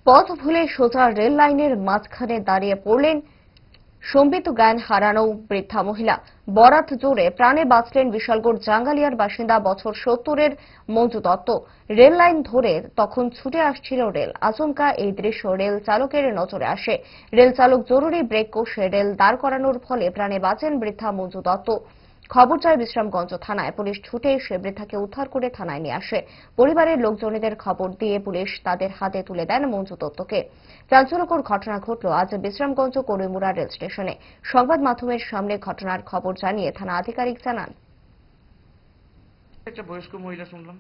পথ ভুলে সোজা রেল লাইনের মাঝখানে দাঁড়িয়ে পড়লেন সম্বিত জ্ঞান হারানো বৃদ্ধা মহিলা। বরাত জোরে প্রাণে বাঁচলেন বিশালগড় জাঙ্গালিয়ার বাসিন্দা বছর 70-এর মঞ্জু দত্ত। রেল লাইন ধরে তখন ছুটে আসছিল রেল। আচমকা এই দৃশ্য রেল চালকের নজরে আসে। রেল চালক জরুরি ব্রেক কষে রেল দাঁড় করানোর ফলে প্রাণে বাঁচেন বৃদ্ধা মঞ্জু দত্ত। খবর যায় বিশ্রামগঞ্জ থানায়। পুলিশ ছুটে এসে বৃদ্ধাকে উদ্ধার করে থানায় নিয়ে আসে। পরিবারের লোকজনেদের খবর দিয়ে পুলিশ তাদের হাতে তুলে দেন মঞ্জু দত্তকে। চাঞ্চল্যকর ঘটনা ঘটল আজ বিশ্রামগঞ্জ করিমুড়া রেল স্টেশনে। সংবাদ মাধ্যমের সামনে ঘটনার খবর জানিয়ে থানা আধিকারিক জানান, একটা বয়স্ক মহিলা শুনলাম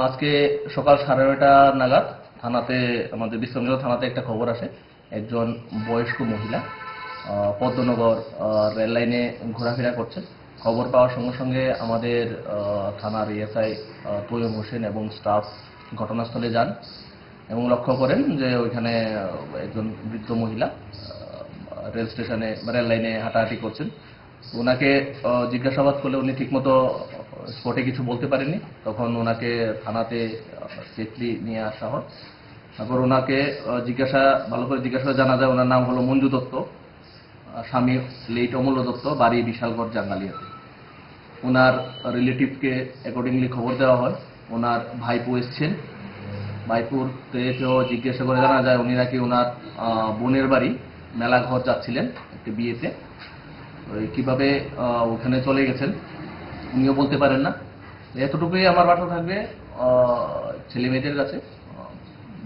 আজকে সকাল 9:30 নাগাদ থানাতে, আমাদের বিশ্রামগঞ্জ থানাতে একটা খবর আসে। একজন বয়স্ক মহিলা পদ্মনগর রেল লাইনে ঘোরাফেরা করছেন। খবর পাওয়ার সঙ্গে সঙ্গে আমাদের থানার এএসআই তৈয়ব হোসেন এবং স্টাফ ঘটনাস্থলে যান এবং লক্ষ্য করেন যে ওইখানে একজন বৃদ্ধ মহিলা রেল স্টেশনে রেল লাইনে হাঁটাহাঁটি করছেন। ওনাকে জিজ্ঞাসাবাদ করলে উনি ঠিকমতো স্পটে কিছু বলতে পারেননি। তখন ওনাকে থানাতে সেফলি নিয়ে আসা হয়। তারপর ওনাকে ভালো করে জিজ্ঞাসা জানা যায় ওনার নাম হলো মঞ্জু দত্ত, স্বামী লেট অমূল্য দত্ত, বাড়ি বিশালগড় জাঙ্গালিয়াতে। ওনার রিলেটিভকে অ্যাকর্ডিংলি খবর দেওয়া হয়। ওনার ভাইপো এসছেন। ভাইপুরতেও জিজ্ঞাসা করে জানা যায় উনি নাকি ওনার বোনের বাড়ি মেলাঘর যাচ্ছিলেন একটি বিয়েতে। কিভাবে ওখানে চলে গেছেন উনিও বলতে পারেন না। এতটুকুই আমার বার্তা থাকবে ছেলে মেয়েদের কাছে,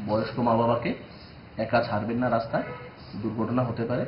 বয়স্ক মা বাবাকে একা ছাড়বেন না, রাস্তায় দুর্ঘটনা হতে পারে।